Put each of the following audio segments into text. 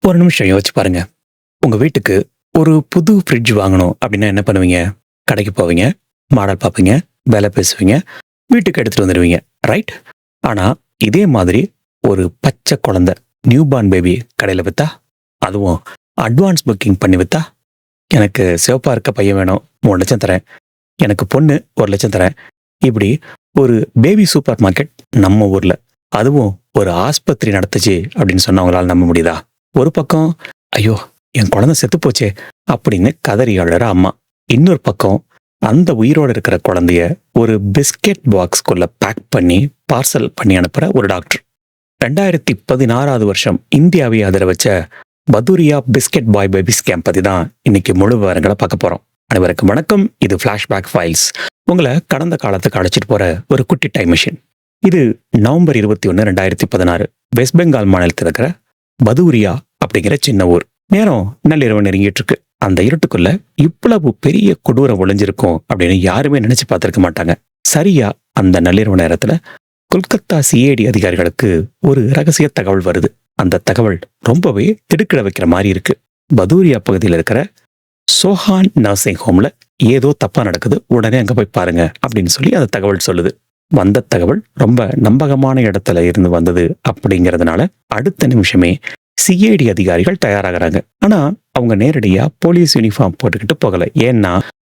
ஒரு நிமிஷம் யோசிச்சு பாருங்க. உங்க வீட்டுக்கு ஒரு புது ஃப்ரிட்ஜ் வாங்கணும் அப்படின்னா என்ன பண்ணுவீங்க? கடைக்கு போவீங்க, மாடல் பார்ப்பீங்க, விலை பேசுவீங்க, வீட்டுக்கு எடுத்துட்டு வந்துடுவீங்க. ரைட்? ஆனா இதே மாதிரி ஒரு பச்சை குழந்தை, நியூ பார்ன் பேபி கடையில வித்தா, அதுவும் அட்வான்ஸ் புக்கிங் பண்ணி வித்தா, எனக்கு சிவப்பா இருக்க பையன் வேணும், 3,00,000 தரேன். எனக்கு பொண்ணு 1,00,000 தரேன். இப்படி ஒரு பேபி சூப்பர் மார்க்கெட் நம்ம ஊர்ல, அதுவும் ஒரு ஆஸ்பத்திரி நடத்துச்சு அப்படின்னு சொன்னா உங்களால நம்ப முடியுதா? ஒரு பக்கம் ஐயோ என் குழந்தை செத்து போச்சே அப்படின்னு கதறி அழற அம்மா, இன்னொரு பக்கம் அந்த உயிரோடு இருக்கிற குழந்தைய ஒரு பிஸ்கெட் பாக்ஸ்குள்ள பேக் பண்ணி பார்சல் பண்ணி அனுப்புற ஒரு டாக்டர். 2016 வருஷம் இந்தியாவை அதிர வச்ச Bhadauria biscuit boy baby scam பத்தி தான் இன்னைக்கு முழு விவரங்களை பார்க்க போறோம். அனைவருக்கும் வணக்கம். இது ஃபிளாஷ்பேக் ஃபைல்ஸ். உங்களை கடந்த காலத்துக்கு அழைச்சிட்டு போற ஒரு குட்டி டைம் மிஷின். இது நவம்பர் 21, 2016 வெஸ்ட் பெங்கால் மாநிலத்தில் இருக்கிற பதூரியா அப்படிங்கிற சின்ன ஊர். நேரம் நள்ளிரவு நெருங்கிட்டு இருக்கு. அந்த இருட்டுக்குள்ள இவ்வளவு பெரிய கொடூரம் ஒளிஞ்சிருக்கும் அப்படின்னு யாருமே நினைச்சு பார்த்திருக்க மாட்டாங்க. சரியா அந்த நள்ளிரவு நேரத்துல கொல்கத்தா சிஐடி அதிகாரிகளுக்கு ஒரு ரகசிய தகவல் வருது. அந்த தகவல் ரொம்பவே திடுக்கிட வைக்கிற மாதிரி இருக்கு. பதூரியா பகுதியில் இருக்கிற சோஹான் நர்சிங் ஹோம்ல ஏதோ தப்பா நடக்குது, உடனே அங்க போய் பாருங்க அப்படின்னு சொல்லி அந்த தகவல் சொல்லுது. வந்த தகவல் ரொம்ப நம்பகமான இடத்துல இருந்து வந்தது அப்படிங்கிறதுனால அடுத்த நிமிஷமே சிஐடி அதிகாரிகள் தயாராகிறாங்க. ஆனா அவங்க நேரடியா போலீஸ் யூனிஃபார்ம் போட்டுக்கிட்டு போகல. ஏன்னா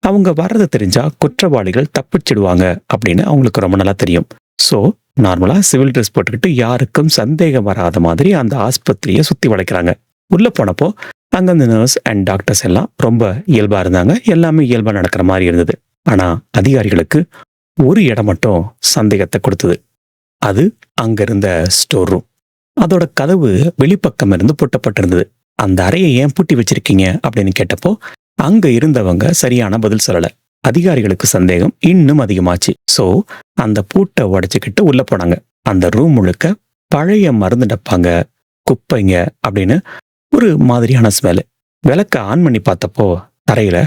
அவங்க வர்றது தெரிஞ்சா குற்றவாளிகள் தப்பிச்சிடுவாங்க அப்படின்னு அவங்களுக்கு ரொம்ப நல்லா தெரியும். சோ நார்மலா சிவில் ட்ரெஸ் போட்டுக்கிட்டு யாருக்கும் சந்தேகம் வராத மாதிரி அந்த ஆஸ்பத்திரியை சுத்தி வளைக்கிறாங்க. உள்ள போனப்போ அங்க அந்த நர்ஸ் அண்ட் டாக்டர்ஸ் எல்லாம் ரொம்ப இயல்பா இருந்தாங்க. எல்லாமே இயல்பா நடக்கிற மாதிரி இருந்தது. ஆனா அதிகாரிகளுக்கு ஒரு இடம் மட்டும் சந்தேகத்தை கொடுத்தது. அது அங்க இருந்த ஸ்டோர் ரூம். அதோட கதவு வெளிப்பக்கம் இருந்து பூட்டப்பட்டிருந்தது. அந்த அறையை ஏன் பூட்டி வச்சிருக்கீங்க அப்படின்னு கேட்டப்போ அங்க இருந்தவங்க சரியான பதில் சொல்லல. அதிகாரிகளுக்கு சந்தேகம் இன்னும் அதிகமாச்சு. சோ அந்த பூட்டை உடைச்சுக்கிட்டு உள்ள போனாங்க. அந்த ரூம் முழுக்க பழைய மருந்து டப்பாங்க, குப்பைங்க அப்படின்னு ஒரு மாதிரியான ஸ்மெல். விளக்க ஆன் பண்ணி பார்த்தப்போ தரையில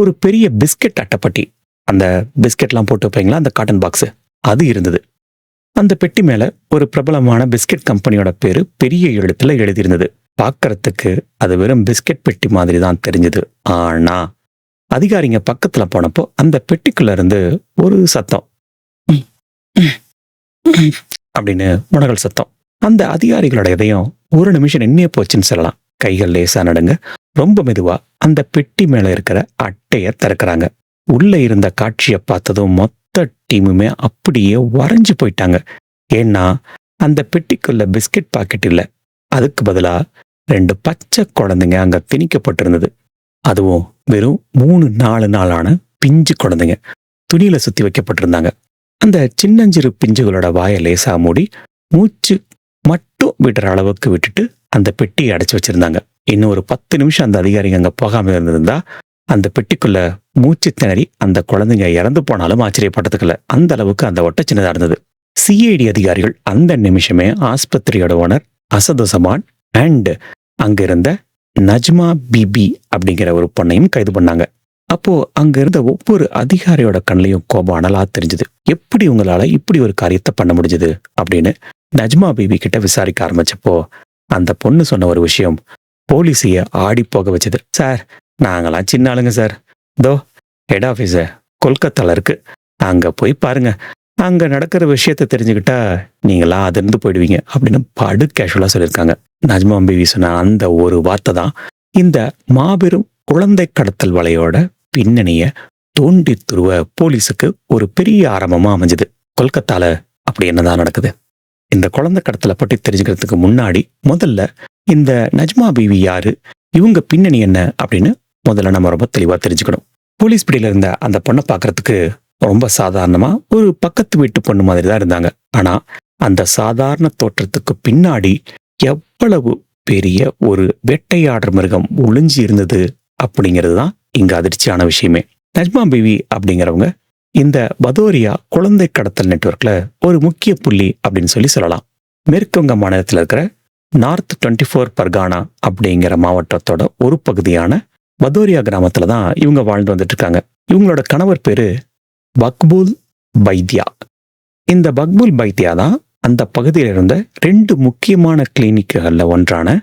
ஒரு பெரிய பிஸ்கெட் அட்டைப்பட்டி, அந்த பிஸ்கெட்லாம் போட்டு வைப்பீங்களா அந்த காட்டன் பாக்ஸ், அது இருந்தது. அந்த பெட்டி மேல ஒரு பிரபலமான பிஸ்கெட் கம்பெனியோட பேரு பெரிய எழுத்துல எழுதியிருந்தது. பார்க்கறதுக்கு அது வெறும் பிஸ்கெட் பெட்டி மாதிரி தான் தெரிஞ்சது. ஆனா அதிகாரிங்க பக்கத்துல போனப்போ அந்த பெட்டிக்குள்ள இருந்து ஒரு சத்தம், அப்படின்னு முனகல் சத்தம். அந்த அதிகாரிகளோட இதயம் ஒரு நிமிஷம் நின்னே போச்சுன்னு சொல்லலாம். கைகள் லேசா நடுங்க. ரொம்ப மெதுவா அந்த பெட்டி மேல இருக்கிற அட்டைய திறக்கிறாங்க. உள்ள இருந்த காட்சியை பார்த்ததும் மொத்த டீமுமே அப்படியே வரைஞ்சு போயிட்டாங்க. ஏன்னா அந்த பெட்டிக்குள்ள பிஸ்கெட் பாக்கெட் இல்ல, அதுக்கு பதிலா 2 பச்சை குழந்தைங்க அங்க திணிக்கப்பட்டிருந்தது. அதுவும் வெறும் 3-4 நாளான பிஞ்சு குழந்தைங்க துணியில சுத்தி வைக்கப்பட்டிருந்தாங்க. அந்த சின்னஞ்சிறு பிஞ்சுகளோட வாயை லேசா மூடி மூச்சு மட்டும் விடுற அளவுக்கு விட்டுட்டு அந்த பெட்டியை அடைச்சு வச்சிருந்தாங்க. இன்னும் ஒரு 10 நிமிஷம் அந்த அதிகாரிங்க அங்க போகாம இருந்திருந்தா அந்த பெட்டிக்குள்ள மூச்சு திணறி அந்த குழந்தைங்க இறந்து போனாலும் ஆச்சரியப்பட்டதுக்குள்ள அந்த அளவுக்கு அந்த ஒட்ட சின்னதா இருந்தது. சிஐடி அதிகாரிகள் அந்த நிமிஷமே ஆஸ்பத்திரியோட ஓனர் அசதுசமான் அண்ட் அங்க இருந்த நஜ்மா பிபி அப்படிங்கிற ஒரு பொண்ணையும் கைது பண்ணாங்க. அப்போ அங்க இருந்த ஒவ்வொரு அதிகாரியோட கண்ணையும் கோபம் அனலா தெரிஞ்சது. எப்படி உங்களால இப்படி ஒரு காரியத்தை பண்ண முடிஞ்சது அப்படின்னு நஜ்மா பிபி கிட்ட விசாரிக்க ஆரம்பிச்சப்போ அந்த பொண்ணு சொன்ன ஒரு விஷயம் போலீஸைய ஆடி போக வச்சது. சார், நாங்களாம் சின்ன ஆளுங்க சார். தோ ஹெட் ஆபீஸ கொல்கத்தால இருக்கு, அங்க போய் பாருங்க. அங்க நடக்கிற விஷயத்த தெரிஞ்சுக்கிட்டா நீங்களா அதிர்ந்து போயிடுவீங்க அப்படின்னு படு கேஷுவலா சொல்லியிருக்காங்க. நஜ்மா பிபி சொன்ன அந்த ஒரு வார்த்தை தான் இந்த மாபெரும் குழந்தை கடத்தல் வலையோட பின்னணிய தோண்டி துருவ போலீஸுக்கு ஒரு பெரிய ஆரம்பமா அமைஞ்சது. கொல்கத்தால அப்படி என்னதான் நடக்குது? இந்த குழந்தை கடத்தலை பற்றி தெரிஞ்சுக்கிறதுக்கு முன்னாடி முதல்ல இந்த நஜ்மா பிவி யாரு, இவங்க பின்னணி என்ன அப்படின்னு முதல்ல நம்ம ரொம்ப தெளிவா தெரிஞ்சுக்கணும். போலீஸ் பிடியில இருந்த அந்த பொண்ணை பார்க்கறதுக்கு ரொம்ப சாதாரணமா ஒரு பக்கத்து வீட்டு பொண்ணு மாதிரி தான் இருந்தாங்க. ஆனா அந்த சாதாரண தோற்றத்துக்கு பின்னாடி எவ்வளவு பெரிய ஒரு வேட்டையாடுற மிருகம் ஒளிஞ்சு இருந்தது அப்படிங்கிறது தான் இங்க அதிர்ச்சியான விஷயமே. நஜ்மா பிவி அப்படிங்கிறவங்க இந்த பதோரியா குழந்தை கடத்தல் நெட்வொர்க்ல ஒரு முக்கிய புள்ளி அப்படின்னு சொல்லலாம். மேற்குவங்க மாநிலத்தில் இருக்கிற நார்த் 24 பர்கானா அப்படிங்கிற மாவட்டத்தோட ஒரு பகுதியான பதோரியா கிராமத்துல தான் இவங்க வாழ்ந்து வந்துட்டு இருக்காங்க. இவங்களோட கணவர் பேரு பக்பூல் பைத்யா. இந்த பக்பூல் பைத்யா தான் அந்த பகுதியில் இருந்த 2 முக்கியமான கிளினிக்குகள்ல ஒன்றான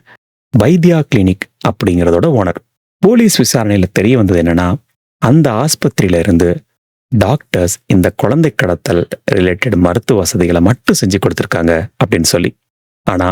வைத்யா கிளினிக் அப்படிங்கிறதோட ஓனர். போலீஸ் விசாரணையில தெரிய வந்தது என்னன்னா, அந்த ஆஸ்பத்திரியில இருந்து டாக்டர்ஸ் இந்த குழந்தை கடத்தல் ரிலேட்டட் மருத்துவ வசதிகளை மட்டும் செஞ்சு கொடுத்துருக்காங்க அப்படின்னு சொல்லி. ஆனா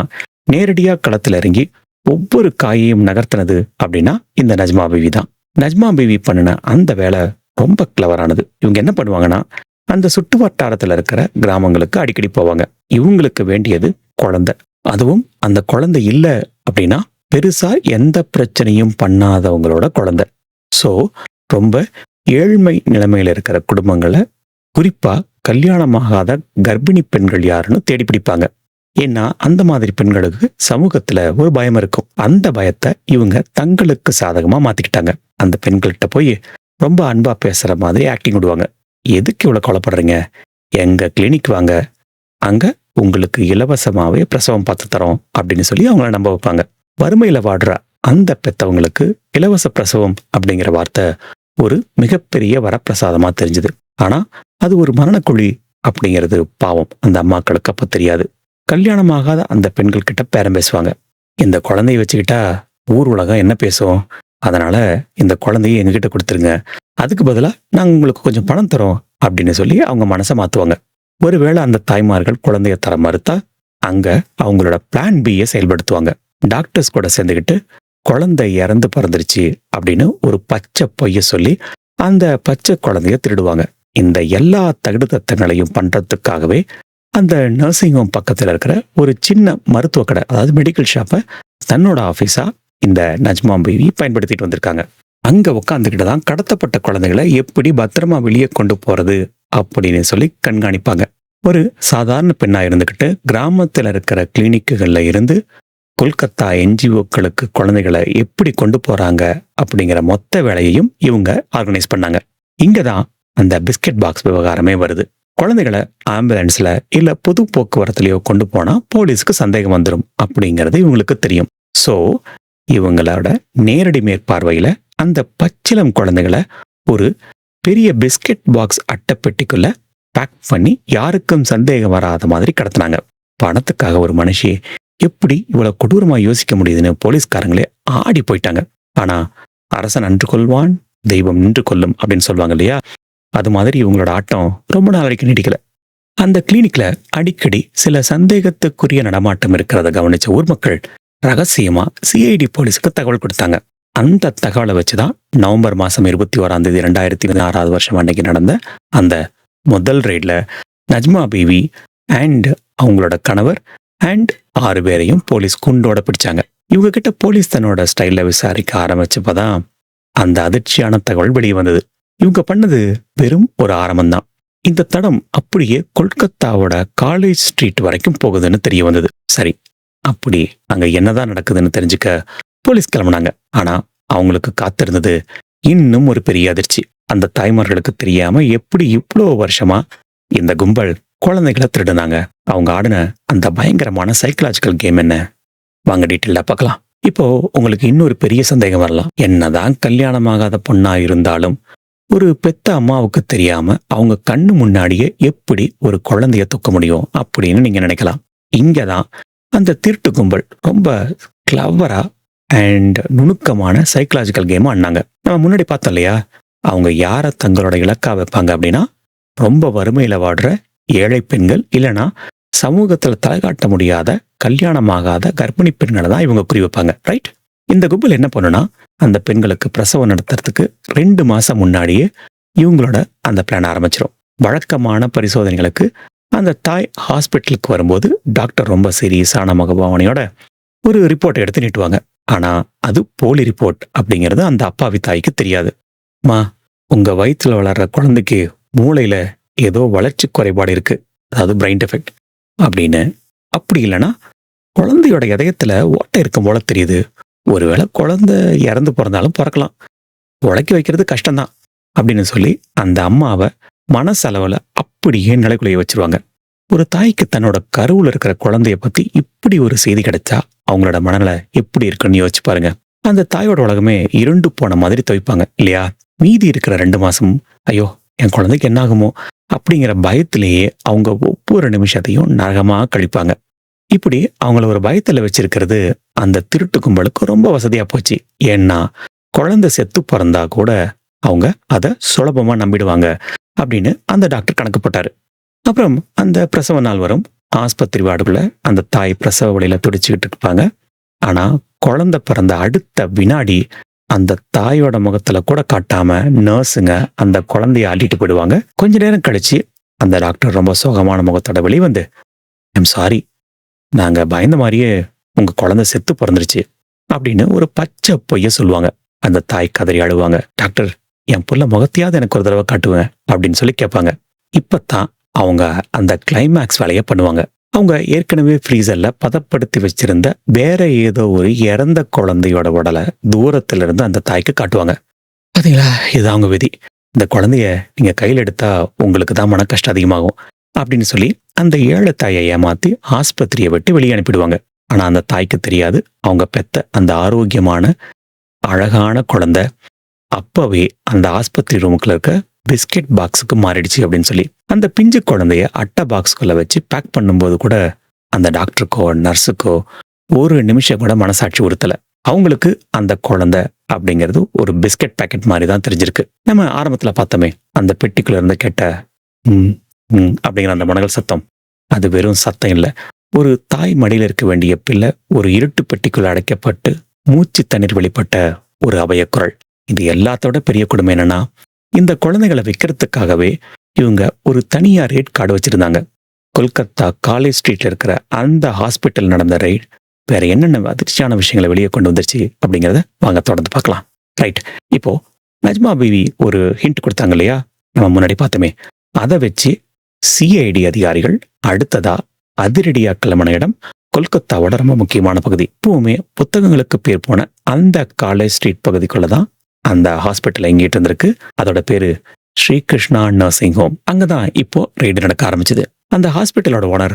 நேரடியா களத்துல இறங்கி ஒவ்வொரு காயையும் நகர்த்தினது அப்படின்னா இந்த நஜ்மா பிவி தான். நஜ்மா பிவி பண்ணின அந்த வேலை ரொம்ப கிளவரானது. இவங்க என்ன பண்ணுவாங்கன்னா, அந்த சுற்று வட்டாரத்துல இருக்கிற கிராமங்களுக்கு அடிக்கடி போவாங்க. இவங்களுக்கு வேண்டியது குழந்தை. அதுவும் அந்த குழந்தை இல்ல அப்படின்னா பெருசா எந்த பிரச்சனையும் பண்ணாதவங்களோட குழந்தை. ஸோ ரொம்ப ஏழ்மை நிலைமையில இருக்கிற குடும்பங்களை, குறிப்பா கல்யாணமாகாத கர்ப்பிணி பெண்கள் யாருன்னு தேடி பிடிப்பாங்க. ஏன்னா அந்த மாதிரி பெண்களுக்கு சமூகத்துல ஒரு பயம் இருக்கும். அந்த பயத்தை இவங்க தங்களுக்கு சாதகமா மாத்திக்கிட்டாங்க. அந்த பெண்கள்கிட்ட போய் ரொம்ப அன்பா பேசுற மாதிரி ஆக்டிங் விடுவாங்க. எதுக்கு இவ்வளவு கொலைப்படுறீங்க, எங்க கிளினிக் வாங்க, அங்க உங்களுக்கு இலவசமாவே பிரசவம் பார்த்து தரோம் அப்படின்னு சொல்லி அவங்கள நம்ப வைப்பாங்க. வறுமையில வாடுற அந்த பெத்தவங்களுக்கு இலவச பிரசவம் அப்படிங்கிற வார்த்தை ஒரு மிகப்பெரிய வரப்பிரசாதமா தெரிஞ்சது. ஆனா அது ஒரு மரணக்குழி அப்படிங்கிறது பாவம் அந்த அம்மாக்களுக்கு அப்ப தெரியாது. கல்யாணமாகாத அந்த பெண்கள் கிட்ட பேரம் பேசுவாங்க. இந்த குழந்தைய வச்சுக்கிட்டா ஊர் உலகம் என்ன பேசும், அதனால இந்த குழந்தைய எங்ககிட்ட கொடுத்துருங்க, அதுக்கு பதிலா நாங்க உங்களுக்கு கொஞ்சம் பணம் தரோம் அப்படின்னு சொல்லி அவங்க மனசை மாத்துவாங்க. ஒருவேளை அந்த தாய்மார்கள் குழந்தைய தர மறுத்தா அங்க அவங்களோட பிளான் பியை செயல்படுத்துவாங்க. டாக்டர்ஸ் கூட சேர்ந்துக்கிட்டு குழந்தை இறந்து பிறந்துருச்சு அப்படின்னு ஒரு பச்சை பொய்ய சொல்லி அந்த பச்சை குழந்தைய திருடுவாங்க. இந்த எல்லா தகுடு தத்தங்களையும் பண்றதுக்காகவே அந்த நர்சிங் ஹோம் பக்கத்துல இருக்கிற ஒரு சின்ன மருத்துவ கடை, அதாவது மெடிக்கல் ஷாப்பை தன்னோட ஆபீஸா இந்த நஜ்மா பிவி பயன்படுத்திட்டு வந்திருக்காங்க. அங்க உட்காந்துக்கிட்டு தான் கடத்தப்பட்ட குழந்தைகளை எப்படி பத்திரமா வெளியே கொண்டு போறது அப்படின்னு சொல்லி கண்காணிப்பாங்க. ஒரு சாதாரண பெண்ணா இருந்துகிட்டு கிராமத்துல இருக்கிற கிளினிக்குகள்ல இருந்து கொல்கத்தா என்ஜிஓக்களுக்கு குழந்தைகளை எப்படி கொண்டு போறாங்க அப்படிங்கிற மொத்த வேலையையும் இவங்க ஆர்கனைஸ் பண்ணாங்க. இங்கதான் அந்த பிஸ்கெட் பாக்ஸ் விவகாரமே வருது. குழந்தைகளை ஆம்புலன்ஸ்ல இல்ல பொது போக்குவரத்துலயோ கொண்டு போனா போலீஸ்க்கு சந்தேகம் வந்துடும் அப்படிங்கிறது இவங்களுக்கு தெரியும். சோ இவங்களோட நேரடி மேற்பார்வையில அந்த பச்சிளம் குழந்தைகளை ஒரு பெரிய பிஸ்கெட் பாக்ஸ் அட்டைப்பெட்டிக்குள்ள பேக் பண்ணி யாருக்கும் சந்தேகம் வராத மாதிரி கடத்தினாங்க. பணத்துக்காக ஒரு மனுஷி எப்படி இவ்வளவு கொடூரமா யோசிக்க முடியுதுன்னு போலீஸ்காரங்களே ஆடி போயிட்டாங்க. ஆனா அரசன் அன்று கொள்வான், தெய்வம் நின்று கொள்ளும் அப்படின்னு சொல்லுவாங்க இல்லையா, அது மாதிரி இவங்களோட ஆட்டம் ரொம்ப நாள் வரைக்கும் நீடிக்கல. அந்த கிளினிக்ல அடிக்கடி சில சந்தேகத்துக்குரிய நடமாட்டம் இருக்கிறத கவனிச்ச ஊர் மக்கள் ரகசியமா சிஐடி போலீஸுக்கு தகவல் கொடுத்தாங்க. அந்த தகவலை வச்சுதான் நவம்பர் மாசம் 21 2016 அன்னைக்கு நடந்த அந்த முதல் ரெய்ட்ல நஜ்மா பிவி அண்ட் அவங்களோட கணவர் அண்ட் 6 பேரையும் போலீஸ் குண்டோட பிடிச்சாங்க. இவங்க கிட்ட போலீஸ் தன்னோட ஸ்டைல்ல விசாரிக்க ஆரம்பிச்சப்பதான் அந்த அதிர்ச்சியான தகவல் வெளியே வந்தது. இவங்க பண்ணது வெறும் ஒரு ஆரம்பம்தான். இந்த தடம் அப்படியே கொல்கத்தாவோட காலேஜ் ஸ்ட்ரீட் வரைக்கும் போகுதுன்னு தெரிய வந்தது. சரி, அப்படி அங்க என்னதான் நடக்குதுன்னு தெரிஞ்சுக்க போலீஸ் கிளம்புனாங்க. ஆனா அவங்களுக்கு காத்திருந்தது இன்னும் ஒரு பெரிய அதிர்ச்சி. அந்த தாய்மார்களுக்கு தெரியாம எப்படி இவ்வளோ வருஷமா இந்த கும்பல் குழந்தைகளை திருடுனாங்க. அவங்க ஆடின அந்த பயங்கரமான சைக்கலாஜிக்கல் கேம் என்ன, வாங்க டீட்டெயிலா பார்க்கலாம். இப்போ உங்களுக்கு இன்னொரு பெரிய சந்தேகம் வரலாம். என்னதான் கல்யாணமாகாத பொண்ணா இருந்தாலும் ஒரு பெத்த அம்மாவுக்கு தெரியாம அவங்க கண்ணு முன்னாடியே எப்படி ஒரு குழந்தைய தூக்க முடியும் அப்படின்னு நீங்க நினைக்கலாம். இங்கதான் அந்த திருட்டு கும்பல் ரொம்ப கிளவரா அண்ட் நுணுக்கமான சைக்கலாஜிக்கல் கேம் ஆடினாங்க. நம்ம முன்னாடி பார்த்தோம் இல்லையா, அவங்க யாரை தங்களோட இலக்கா வைப்பாங்க அப்படின்னா ரொம்ப வறுமையில வாடுற ஏழை பெண்கள், இல்லைன்னா சமூகத்துல தலைகாட்ட முடியாத கல்யாணமாகாத கர்ப்பிணி பெண்களை தான் இவங்க குறி வைப்பாங்க. ரைட்? இந்த கும்பல் என்ன பண்ணுனா, அந்த பெண்களுக்கு பிரசவம் நடத்துறதுக்கு 2 மாசம் முன்னாடியே இவங்களோட அந்த பிளான் ஆரம்பிச்சிடும். வழக்கமான பரிசோதனைகளுக்கு அந்த தாய் ஹாஸ்பிட்டலுக்கு வரும்போது டாக்டர் ரொம்ப சீரியஸான முகபாவனையோட ஒரு ரிப்போர்ட் எடுத்து நீட்டுவாங்க. ஆனா அது போலி ரிப்போர்ட் அப்படிங்கிறது அந்த அப்பாவி தாய்க்கு தெரியாது. மா, உங்க வயிற்றுல வளர்ற குழந்தைக்கு மூளையில ஏதோ வளர்ச்சி குறைபாடு இருக்கு, அதாவது பிரெயின் டெஃபெக்ட் அப்படின்னு. அப்படி இல்லைன்னா குழந்தையோட இதயத்துல ஓட்டை இருக்கும் போல தெரியுது, ஒருவேளை குழந்தை இறந்து பிறந்தாலும் பிறக்கலாம், உழைக்க வைக்கிறது கஷ்டம்தான் அப்படின்னு சொல்லி அந்த அம்மாவை மனசளவுல அப்படியே நிலைக்குலைய வச்சிருவாங்க. ஒரு தாய்க்கு தன்னோட கருவுல இருக்கிற குழந்தைய பத்தி இப்படி ஒரு செய்தி கிடைச்சா அவங்களோட மனநிலை எப்படி இருக்குன்னு யோசிச்சு பாருங்க. அந்த தாயோட உலகமே இருண்டு போன மாதிரி துவைப்பாங்க இல்லையா? மீதி இருக்கிற 2 மாசம் ஐயோ என் குழந்தைக்கு என்ன ஆகுமோ அப்படிங்கிற பயத்திலேயே அவங்க ஒவ்வொரு நிமிஷத்தையும் நரகமா கழிப்பாங்க. இப்படி அவங்கள ஒரு பயத்துல வச்சிருக்கிறது அந்த திருட்டு கும்பலுக்கு ரொம்ப வசதியா போச்சு. ஏன்னா குழந்தை செத்து பிறந்தா கூட அவங்க அதை சுலபமா நம்பிடுவாங்க அப்படின்னு அந்த டாக்டர் கணக்கு போட்டாரு. அப்புறம் அந்த பிரசவ நாள் வரும். ஆஸ்பத்திரி வார்டுக்குள்ள அந்த தாய் பிரசவ வழியில துடிச்சுக்கிட்டு இருப்பாங்க. ஆனா குழந்தை பிறந்த அடுத்த வினாடி அந்த தாயோட முகத்துல கூட காட்டாம நர்ஸுங்க அந்த குழந்தைய அள்ளிட்டு போயிடுவாங்க. கொஞ்ச நேரம் கழிச்சு அந்த டாக்டர் ரொம்ப சோகமான முகத்தோட வெளிவந்து, ஐம் சாரி, நாங்க பயந்த மாதிரியே உங்க குழந்தை செத்து பிறந்துருச்சு அப்படின்னு ஒரு பச்சை பொய்ய சொல்லுவாங்க. அந்த தாய் கதறி அழுவாங்க. டாக்டர், என் புள்ள முகத்தையாவது எனக்கு ஒரு தடவை காட்டுவேன் அப்படின்னு சொல்லி கேட்பாங்க. இப்பத்தான் அவங்க அந்த கிளைமேக்ஸ் வேலையை பண்ணுவாங்க. அவங்க ஏற்கனவே ஃப்ரீசர்ல பதப்படுத்தி வச்சிருந்த வேற ஏதோ ஒரு இறந்த குழந்தையோட உடலை தூரத்துல இருந்து அந்த தாய்க்கு காட்டுவாங்க. பாத்தீங்களா, இது அவங்க விதி. இந்த குழந்தைய நீங்க கையில் எடுத்தா உங்களுக்கு தான் மன கஷ்டம் அதிகமாகும் அப்படின்னு சொல்லி அந்த ஏழை தாயை ஏமாத்தி ஆஸ்பத்திரியை விட்டு வெளியே அனுப்பிடுவாங்க. ஆனா அந்த தாய்க்கு தெரியாது, அவங்க பெத்த அந்த ஆரோக்கியமான அழகான குழந்தை அப்பவே அந்த ஆஸ்பத்திரி ரூமுக்குள்ள இருக்க பிஸ்கெட் பாக்ஸுக்கு மாறிடுச்சு அப்படின்னு சொல்லி. அந்த பிஞ்சு குழந்தைய அட்டை பாக்ஸ்குள்ள வச்சு பேக் பண்ணும்போது கூட அந்த டாக்டருக்கோ நர்ஸுக்கோ ஒரு நிமிஷம் கூட மனசாட்சி உறுத்தல. அவங்களுக்கு அந்த குழந்தை அப்படிங்கிறது ஒரு பிஸ்கெட் பேக்கெட் மாதிரி தான் தெரிஞ்சிருக்கு. நம்ம ஆரம்பத்துல பார்த்தோமே, அந்த பெட்டிக்குள்ள இருந்து கேட்ட அப்படிங்கிற அந்த முனகல் சத்தம், அது வெறும் சத்தம் இல்லை. ஒரு தாய் மடியில இருக்க வேண்டிய பிள்ளை ஒரு இருட்டு பெட்டிக்குள்ள அடைக்கப்பட்டு மூச்சு தண்ணீர் வெளிப்பட்ட ஒரு அபயக்குரல். இது எல்லாத்தோட பெரிய கொடுமை என்னன்னா, இந்த குழந்தைகளை விற்கிறதுக்காகவே இவங்க ஒரு தனியா ரேட் கார்டு வச்சிருந்தாங்க. கொல்கத்தா காலேஜ் ஸ்ட்ரீட்ல இருக்கிற அந்த ஹாஸ்பிட்டல் நடந்த ரைட் வேற என்னென்ன அதிர்ச்சியான விஷயங்களை வெளியே கொண்டு வந்துருச்சு அப்படிங்கிறத வாங்க தொடர்ந்து பார்க்கலாம். ரைட், இப்போ நஜ்மா பீவி ஒரு ஹிண்ட் கொடுத்தாங்க இல்லையா, நம்ம முன்னாடி பார்த்தோமே. அதை வச்சு சிஐடி அதிகாரிகள் அடுத்ததா அதிரடியா கிளம்பின இடம் கொல்கத்தாவோட ரொம்ப முக்கியமான பகுதி. இப்பவுமே புத்தகங்களுக்கு பேர் போன அந்த காலேஜ் ஸ்ட்ரீட் பகுதிக்குள்ளதான் அந்த ஹாஸ்பிட்டல் எங்கிட்டு இருந்திருக்கு. அதோட பேரு ஸ்ரீகிருஷ்ணா நர்சிங் ஹோம். அங்கதான் இப்போ ரெய்டு நடக்க ஆரம்பிச்சது. அந்த ஹாஸ்பிட்டலோட ஓனர்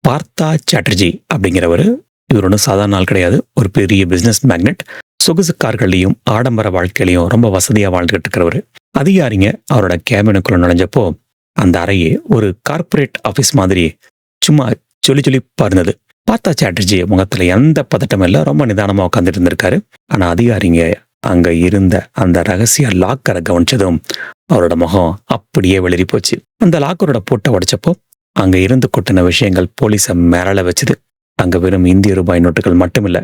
பார்த்தா சாட்டர்ஜி அப்படிங்கிறவரு. இவர் ஒன்றும் சாதாரண ஆள் கிடையாது. ஒரு பெரிய பிசினஸ் மேக்னெட். சொகுசு கார்களையும் ஆடம்பர வாழ்க்கையிலையும் ரொம்ப வசதியா வாழ்ந்துகிட்டு இருக்கிறவரு. அதிகாரிங்க அவரோட கேபினுக்குள்ள நுழைஞ்சப்போ அந்த அறையே ஒரு கார்பரேட் ஆபீஸ் மாதிரி சும்மா சொல்லிப்பா இருந்தது. பார்த்தா சாட்டர்ஜி முகத்துல எந்த பதட்டம் இல்ல, ரொம்ப நிதானமா உட்காந்துட்டு இருந்திருக்காரு. ஆனா அதிகாரிங்க அங்க இருந்த அந்த ரகசிய லாக்கரை கவனிச்சதும் அவரோட முகம் அப்படியே வெளிரி போச்சு. அந்த லாக்கரோட பூட்டை உடைச்சப்போ அங்க இருந்து கொட்டின விஷயங்கள் போலீஸை மிரள வச்சுது. அங்க வெறும் இந்திய ரூபாய் நோட்டுகள் மட்டுமில்ல,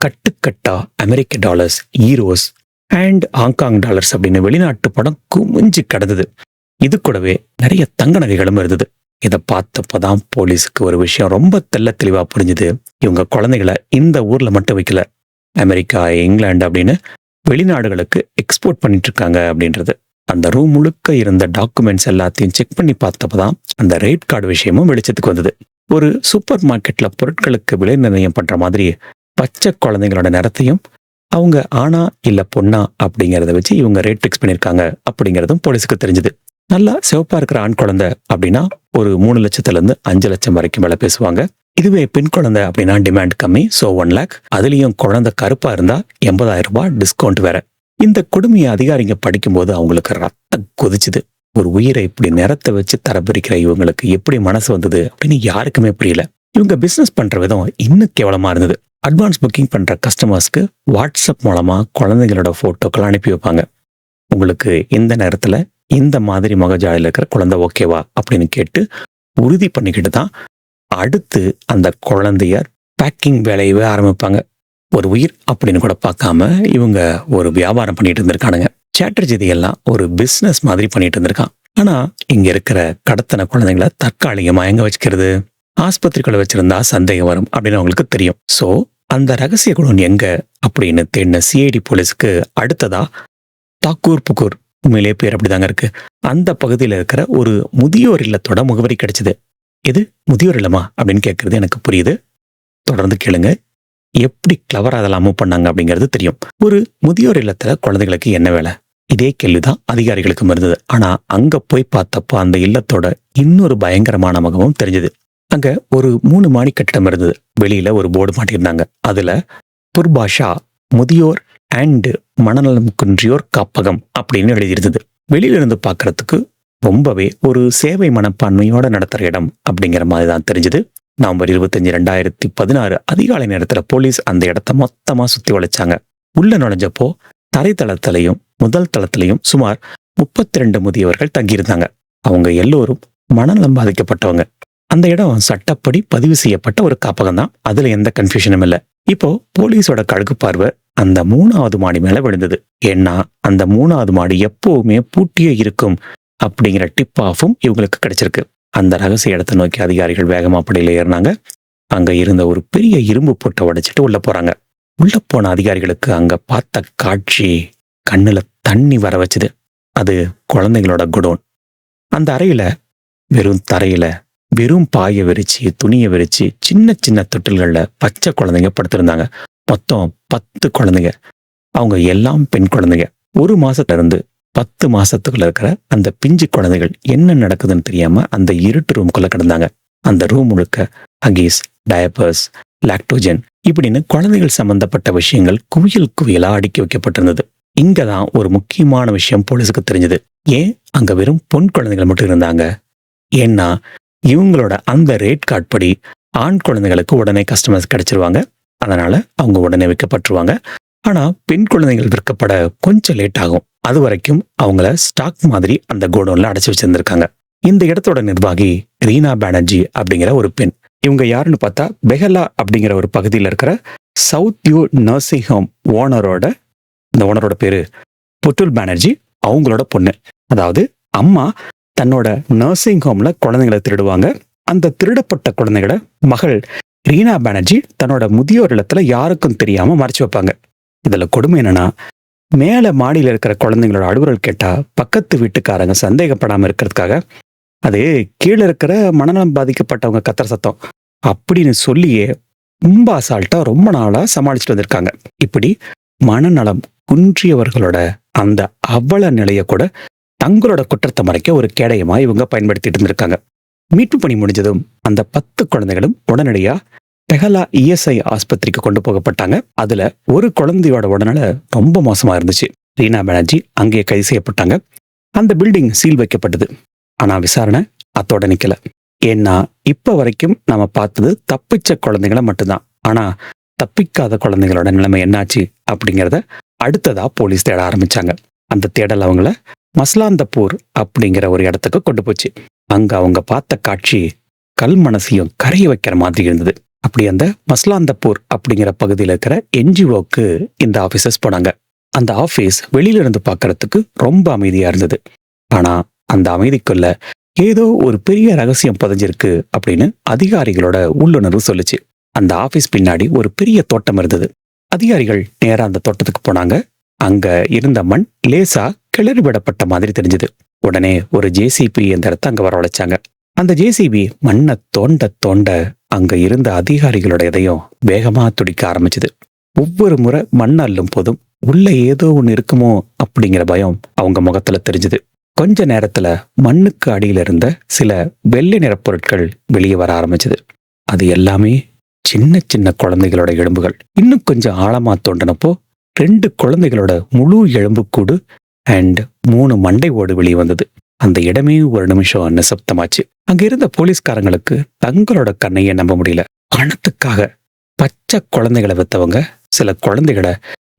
கட்டுக்கட்டா அமெரிக்க dollars, euros and Hong Kong dollars அப்படின்னு வெளிநாட்டு படம் குமிஞ்சு கிடந்தது. இது கூடவே நிறைய தங்க நகைகளும் இருந்தது. இதை பார்த்தப்பதான் போலீஸுக்கு ஒரு விஷயம் ரொம்ப தெளிவா புரிஞ்சுது. இவங்க குழந்தைகளை இந்த ஊர்ல மட்டும் வைக்கல, அமெரிக்கா, இங்கிலாந்து அப்படின்னு வெளிநாடுகளுக்கு எக்ஸ்போர்ட் பண்ணிட்டு இருக்காங்க அப்படின்றது. அந்த ரூம் முழுக்க இருந்த டாக்குமெண்ட்ஸ் எல்லாத்தையும் செக் பண்ணி பார்த்தப்பதான் அந்த ரேட் கார்டு விஷயமும் வெளிச்சத்துக்கு வந்தது. ஒரு சூப்பர் மார்க்கெட்ல பொருட்களுக்கு விலை நிர்ணயம் பண்ற மாதிரி பச்சை குழந்தைங்களோட நிறத்தையும் அவங்க ஆணா இல்ல பொண்ணா அப்படிங்கறத வச்சு இவங்க ரேட் பிக்ஸ் பண்ணிருக்காங்க அப்படிங்கறதும் போலீஸுக்கு தெரிஞ்சது. நல்லா சிவப்பா இருக்கிற ஆண் குழந்தை அப்படின்னா ஒரு 3 லட்சத்துல இருந்து 5 லட்சம் வரைக்கும் விலை பேசுவாங்க. இதுவே பெண் குழந்தை அப்படின்னா டிமாண்ட் கம்மி, சோ 1 lakh. அதுலயும் குழந்தை கருப்பா இருந்தா 80,000 ரூபாய் டிஸ்கவுண்ட் வேற. இந்த கொடுமையை அதிகாரிங்க படிக்கும்போது அவங்களுக்கு ரத்தம் கொதிச்சுது. ஒரு உயிரை இப்படி நிறத்தை வச்சு தரப்பிரிக்கிற இவங்களுக்கு எப்படி மனசு வந்தது அப்படின்னு யாருக்குமே புரியல. இவங்க பிசினஸ் பண்ற விதம் இன்னும் கேவலமா இருந்தது. அட்வான்ஸ் புக்கிங் பண்ற கஸ்டமர்ஸ்க்கு வாட்ஸ்அப் மூலமா குழந்தைங்களோட போட்டோக்கள் அனுப்பி வைப்பாங்க. உங்களுக்கு இந்த நேரத்துல இந்த மாதிரி முகஜாலியில் இருக்கிற குழந்தை ஓகேவா அப்படின்னு கேட்டு உறுதி பண்ணிக்கிட்டு தான் அடுத்து அந்த குழந்தைய பேக்கிங் வேலையவே ஆரம்பிப்பாங்க. ஒரு உயிர் அப்படின்னு கூட பார்க்காம இவங்க ஒரு வியாபாரம் பண்ணிட்டு இருந்திருக்கானுங்க. சாட்டர்ஜி இதையெல்லாம் ஒரு பிசினஸ் மாதிரி பண்ணிட்டு இருந்திருக்கான். ஆனா இங்க இருக்கிற கடத்தின குழந்தைங்களை தற்காலிகமா எங்க வச்சுக்கிறது, ஆஸ்பத்திரிக்குள்ள வச்சிருந்தா சந்தேகம் வரும் அப்படின்னு அவங்களுக்கு தெரியும். சோ அந்த ரகசிய குழந்தை எங்க அப்படின்னு தேடின சிஐடி போலீஸுக்கு அடுத்ததா தாக்கூர் புக்கூர், உண்மையிலே பேர் அப்படிதாங்க இருக்கு, அந்த பகுதியில் இருக்கிற ஒரு முதியோர் இல்லத்தோட முகவரி கிடைச்சது. எது முதியோர் இல்லமா அப்படின்னு கேட்கறது எனக்கு புரியுது. தொடர்ந்து கேளுங்க, எப்படி கிளவரா அதெல்லாம் மூவ் பண்ணாங்க அப்படிங்கிறது தெரியும். ஒரு முதியோர் இல்லத்துல குழந்தைகளுக்கு என்ன வேலை, இதே கேள்விதான் அதிகாரிகளுக்கும் இருந்தது. ஆனா அங்க போய் பார்த்தப்போ அந்த இல்லத்தோட இன்னொரு பயங்கரமான முகமும் தெரிஞ்சது. அங்க ஒரு 3 மாடி கட்டிடம் இருந்தது. வெளியில ஒரு போர்டு மாட்டியிருந்தாங்க. அதுல புர்பாஷா முதியோர் அண்ட் மனநலம் குன்றியோர் காப்பகம் அப்படின்னு எழுதியிருந்தது. வெளியில இருந்து பார்க்கறதுக்கு ரொம்பவே ஒரு சேவை மனப்பான்மையோட நடத்துற இடம் அப்படிங்கிற மாதிரி தான் தெரிஞ்சது. நவம்பர் 25, 2016 அதிகாலை நேரத்துல போலீஸ் அந்த இடத்த மொத்தமா சுத்தி வளைச்சாங்க. உள்ள நுழைஞ்சப்போ தரைத்தளத்திலையும் முதல் தளத்திலையும் சுமார் 32 முதியவர்கள் தங்கியிருந்தாங்க. அவங்க எல்லோரும் மனநலம் பாதிக்கப்பட்டவங்க. அந்த இடம் சட்டப்படி பதிவு செய்யப்பட்ட ஒரு காப்பகம் தான். அதுல எந்த கன்ஃபியூஷனும் இல்லை. இப்போ போலீஸோட கழுகு பார்வை அந்த 3வது மாடி மேல விழுந்தது. ஏன்னா அந்த 3வது மாடி எப்பவுமே பூட்டியே இருக்கும் அப்படிங்கிற டிப் ஆஃபும் இவங்களுக்கு கிடைச்சிருக்கு. அந்த ரகசிய இடத்தை நோக்கி அதிகாரிகள் வேகமா படியில ஏறினாங்க. அங்க இருந்த ஒரு பெரிய இரும்பு போட்டை உடைச்சிட்டு உள்ள போறாங்க. உள்ள போன அதிகாரிகளுக்கு அங்க பார்த்த காட்சி கண்ணுல தண்ணி வர வச்சுது. அது குழந்தைங்களோட குடோன். அந்த அறையில வெறும் தரையில வெறும் பாயை விரிச்சு துணியை விரிச்சு சின்ன சின்ன தொட்டில்கள்ல பச்சை குழந்தைங்க படுத்திருந்தாங்க. மொத்தம் 10 குழந்தைங்க. அவங்க எல்லாம் பெண் குழந்தைங்க. 1 மாசத்துல இருந்து 10 மாசத்துக்குள்ள இருக்கிற அந்த பிஞ்சு குழந்தைகள் என்ன நடக்குதுன்னு தெரியாம அந்த இருட்டு ரூம்குள்ள கிடந்தாங்க. அந்த ரூம் முழுக்க ஹகீஸ், டயப்பர்ஸ், லாக்டோஜன் இப்படின்னு குழந்தைகள் சம்பந்தப்பட்ட விஷயங்கள் குவியல் குவியலா அடுக்கி வைக்கப்பட்டிருந்தது. இங்கதான் ஒரு முக்கியமான விஷயம் போலீஸுக்கு தெரிஞ்சது. ஏன் அங்க வெறும் பொன் குழந்தைகள் மட்டும் இருந்தாங்க? ஏன்னா இவங்களோட அந்த ரேட் கார்டு படி ஆண் குழந்தைகளுக்கு உடனே கஸ்டமர்ஸ் கிடைச்சிருவாங்க. அதனால அவங்க உடனே விற்கப்பட்டுருவாங்க. ஆனா பெண் குழந்தைகள் விற்கப்பட கொஞ்சம் லேட் ஆகும். அது வரைக்கும் அவங்கள ஸ்டாக் மாதிரி அந்த கோடவுன்ல அடைச்சு வச்சிருந்திருக்காங்க. இந்த இடத்தோட நிர்வாகி ரீனா பானர்ஜி அப்படிங்கிற ஒரு பெண். இவங்க யாருன்னு பார்த்தா பெஹலா அப்படிங்கிற ஒரு பகுதியில் இருக்கிற சவுத் வியூ நர்சிங் ஹோம் ஓனரோட பேரு புட்டுல் பானர்ஜி. அவங்களோட பொண்ணு. அதாவது அம்மா தன்னோட நர்சிங் ஹோம்ல குழந்தைங்களை திருடுவாங்க. அந்த திருடப்பட்ட குழந்தைகளை மகள் ரீனா பானர்ஜி தன்னோட முதியோர் இல்லத்துல யாருக்கும் தெரியாம மறைச்சு வைப்பாங்க. இதுல கொடுமை என்னன்னா, மேல மாடியில இருக்கிற குழந்தைங்களோட அழுகுரல் கேட்டா பக்கத்து வீட்டுக்காரங்க சந்தேகப்படாம இருக்கிறதுக்காக அது கீழே இருக்கிற மனநலம் பாதிக்கப்பட்டவங்க கத்துற சத்தம் அப்படின்னு சொல்லியே ரொம்ப அசால்ட்டா ரொம்ப நாளா சமாளிச்சுட்டு வந்திருக்காங்க. இப்படி மனநலம் குன்றியவர்களோட அந்த அவல நிலைய கூட தங்களோட குற்றத்தை மறைக்க ஒரு கேடயமா இவங்க பயன்படுத்திட்டு இருந்திருக்காங்க. மீட்பு பணி முடிஞ்சதும் அந்த 10 குழந்தைகளும் உடனடியா பெஹலா இஎஸ்ஐ ஆஸ்பத்திரிக்கு கொண்டு போகப்பட்டாங்க. அதுல ஒரு குழந்தையோட உடல்நிலை ரொம்ப மோசமா இருந்துச்சு. ரீனா பானர்ஜி அங்கே கைது செய்யப்பட்டாங்க. அந்த பில்டிங் சீல் வைக்கப்பட்டது. ஆனா விசாரணை அத்தோட நிக்கல. ஏன்னா இப்ப வரைக்கும் நாம பார்த்தது தப்பிச்ச குழந்தைகளை மட்டும்தான். ஆனா தப்பிக்காத குழந்தைகளோட நிலைமை என்னாச்சு அப்படிங்கிறத அடுத்ததா போலீஸ் தேட ஆரம்பிச்சாங்க. அந்த தேடல் அவங்கள மஸ்லாந்தப்பூர் அப்படிங்கிற ஒரு இடத்துக்கு கொண்டு போச்சு. அங்க அவங்க பார்த்த காட்சி கல் மனசையும் கரைய வைக்கிற மாதிரி இருந்தது. அப்படி அந்த மஸ்லாந்தப்பூர் அப்படிங்கிற பகுதியில் இருக்கிற என்ஜிஓக்கு இந்த ஆபீசர்ஸ் போனாங்க. அந்த ஆபீஸ் வெளியில இருந்து பார்க்கறதுக்கு ரொம்ப அமைதியா இருந்தது. ஆனா அந்த அமைதிக்குள்ள ஏதோ ஒரு பெரிய ரகசியம் புதைஞ்சிருக்கு அப்படின்னு அதிகாரிகளோட உள்ளுணர்வு சொல்லுச்சு. அந்த ஆபீஸ் பின்னாடி ஒரு பெரிய தோட்டம் இருந்தது. அதிகாரிகள் நேரா அந்த தோட்டத்துக்கு போனாங்க. அங்க இருந்த மண் லேசா கிளறி விடப்பட்ட மாதிரி தெரிஞ்சது. உடனே ஒரு ஜேசிபி இயந்திரத்தை அங்க வரவழைச்சாங்க. அந்த ஜேசிபி மண்ணை தோண்ட தோண்ட அங்க இருந்த அதிகாரிகளோட இதயம் வேகமா துடிக்க ஆரம்பிச்சது. ஒவ்வொரு முறை மண் அள்ளும் போதும் உள்ள ஏதோ ஒண்ணு இருக்குமோ அப்படிங்கிற பயம் அவங்க முகத்துல தெரிஞ்சது. கொஞ்ச நேரத்துல மண்ணுக்கு அடியில இருந்த சில வெள்ளை நிற பொருட்கள் வெளியே வர ஆரம்பிச்சது. அது எல்லாமே சின்ன சின்ன குழந்தைகளோட எலும்புகள். இன்னும் கொஞ்சம் ஆழமா தோண்டினப்போ 2 குழந்தைகளோட முழு எலும்புக்கூடு அண்ட் 3 மண்டை ஓடு வெளியே வந்தது. அந்த இடமே ஒரு நிமிஷம் நிசப்தமாச்சு. அங்க இருந்த போலீஸ்காரங்களுக்கு தங்களோட கண்ணையே நம்ப முடியல. பணத்துக்காக பச்சை குழந்தைகளை வித்தவங்க சில குழந்தைகளை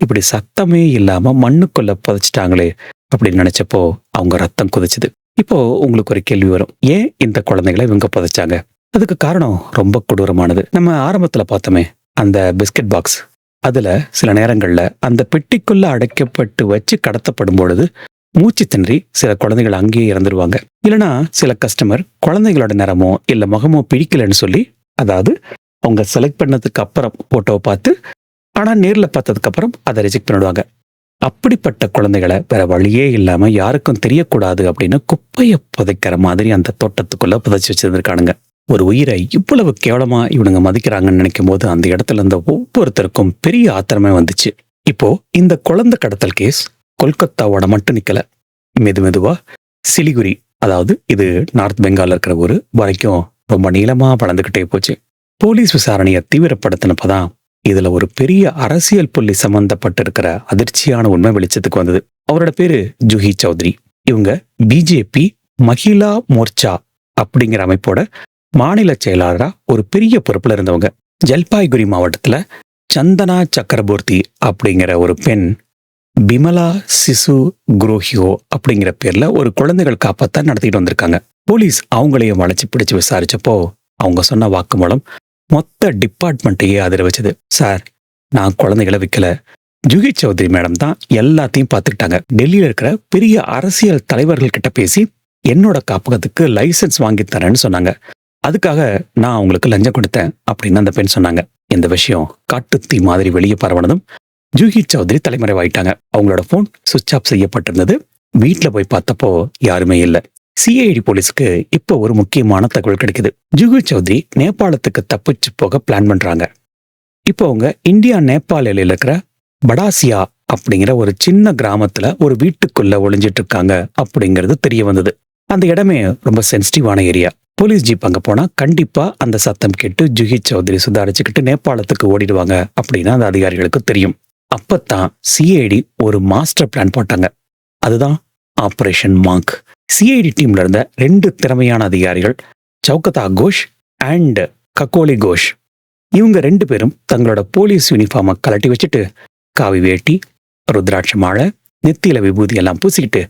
இப்படி சத்தமே இல்லாம மண்ணுக்குள்ள புதைச்சிட்டாங்களே அப்படின்னு நினைச்சப்போ அவங்க ரத்தம் குதிச்சுது. இப்போ உங்களுக்கு ஒரு கேள்வி வரும், ஏன் இந்த குழந்தைகளை இவங்க புதைச்சாங்க? அதுக்கு காரணம் ரொம்ப கொடூரமானது. நம்ம ஆரம்பத்துல பார்த்தோமே அந்த பிஸ்கட் பாக்ஸ், அதுல சில நேரங்கள்ல அந்த பெட்டிக்குள்ள அடைக்கப்பட்டு வச்சு கடத்தப்படும் பொழுது மூச்சு திணறி சில குழந்தைகள் அங்கேயே இறந்துருவாங்க. இல்லைன்னா சில கஸ்டமர் குழந்தைகளோட நிறமோ இல்ல முகமோ பிடிக்கலன்னு சொல்லி, அதாவது அவங்க செலக்ட் பண்ணதுக்கு அப்புறம் போட்டோவை பார்த்து ஆனா நேர்ல பார்த்ததுக்கு அப்புறம் அதை ரிஜெக்ட் பண்ணிடுவாங்க. அப்படிப்பட்ட குழந்தைகளை வேற வழியே இல்லாம யாருக்கும் தெரியக்கூடாது அப்படின்னு குப்பையை புதைக்கிற மாதிரி அந்த தோட்டத்துக்குள்ள புதைச்சி வச்சிருந்திருக்கானுங்க. ஒரு உயிரை இவ்வளவு கேவலமா இவனுங்க மதிக்கிறாங்கன்னு நினைக்கும் போது அந்த இடத்துல இருந்த ஒவ்வொருத்தருக்கும் பெரிய ஆத்திரமே வந்துச்சு. இப்போ இந்த குழந்தை கடத்தல் கேஸ் கொல்கத்தாவோட மட்டும் நிக்கல. மெதுவா சிலிகுரி, அதாவது இது நார்த் பெங்கால்ல இருக்கிற ஊரு வரைக்கும் ரொம்ப நீளமா வளர்ந்துகிட்டே போச்சு. போலீஸ் விசாரணையை தீவிரப்படுத்தினப்பதான் இதுல ஒரு பெரிய அரசியல் புள்ளி சம்பந்தப்பட்டு இருக்கிற அதிர்ச்சியான உண்மை வெளிச்சத்துக்கு வந்தது. அவரோட பேரு ஜூஹி சௌத்ரி. இவங்க பிஜேபி மகிழா மோர்ச்சா அப்படிங்கிற அமைப்போட மாநில செயலாளரா ஒரு பெரிய பொறுப்புல இருந்தவங்க. ஜல்பாய்குரி மாவட்டத்துல சந்தனா சக்கரபோர்த்தி அப்படிங்கிற ஒரு பெண் பிமலா சிசு குரோஹியோ அப்படிங்கிற பேர்ல ஒரு குழந்தைகள் காப்பத்தான் நடத்திட்டு வந்திருக்காங்க. போலீஸ் அவங்களையும் வளைச்சு பிடிச்சு விசாரிச்சப்போ அவங்க சொன்ன வாக்குமூலம் மொத்த டிபார்ட்மெண்ட்டையே அதிர வச்சது. சார், நான் குழந்தைகளை விற்கல. ஜுகி சௌத்ரி மேடம் தான் எல்லாத்தையும் பார்த்துக்கிட்டாங்க. டெல்லியில இருக்கிற பெரிய அரசியல் தலைவர்கள் கிட்ட பேசி என்னோட காப்பகத்துக்கு லைசன்ஸ் வாங்கி தரேன்னு சொன்னாங்க. அதுக்காக நான் அவங்களுக்கு லஞ்சம் கொடுத்தேன் அப்படின்னு அந்த பெண் சொன்னாங்க. இந்த விஷயம் காட்டுத்தீ மாதிரி வெளியே பரவனதும் ஜூஹி சௌத்ரி தலைமறைவாயிட்டாங்க. அவங்களோட போன் சுவிட்ச் ஆஃப் செய்யப்பட்டிருந்தது. வீட்டுல போய் பார்த்தப்போ யாருமே இல்லை. சிஐடி போலீஸ்க்கு இப்போ ஒரு முக்கியமான தகவல் கிடைக்குது. ஜூஹி சௌத்ரி நேபாளத்துக்கு தப்பிச்சு போக பிளான் பண்றாங்க. இப்போ அவங்க இந்தியா நேபாள் எல்லையில இருக்கிற படாசியா அப்படிங்கிற ஒரு சின்ன கிராமத்துல ஒரு வீட்டுக்குள்ள ஒளிஞ்சிட்டு இருக்காங்க அப்படிங்கிறது தெரிய வந்தது. அந்த இடமே ரொம்ப சென்சிட்டிவான ஏரியா. போலீஸ் ஜீப் அங்க போனா கண்டிப்பா அந்த சத்தம் கேட்டு ஜுஹி சௌத்ரி சுதாரிச்சுக்கிட்டு நேபாளத்துக்கு ஓடிடுவாங்க அப்படின்னு அந்த அதிகாரிகளுக்கு தெரியும். அப்பத்தான் சிஐடி ஒரு மாஸ்டர் பிளான் போட்டாங்க. அதுதான் ஆபரேஷன் மாங்க். சிஐடி டீம்ல இருந்த 2 திறமையான அதிகாரிகள், சௌகதா கோஷ் அண்ட் ககோலி கோஷ், இவங்க 2 பேரும் தங்களோட போலீஸ் யூனிஃபார்மை கலட்டி வச்சுட்டு காவி வேட்டி, ருத்ராட்ச மாலை, நெத்தியில விபூதி எல்லாம் பூசிக்கிட்டு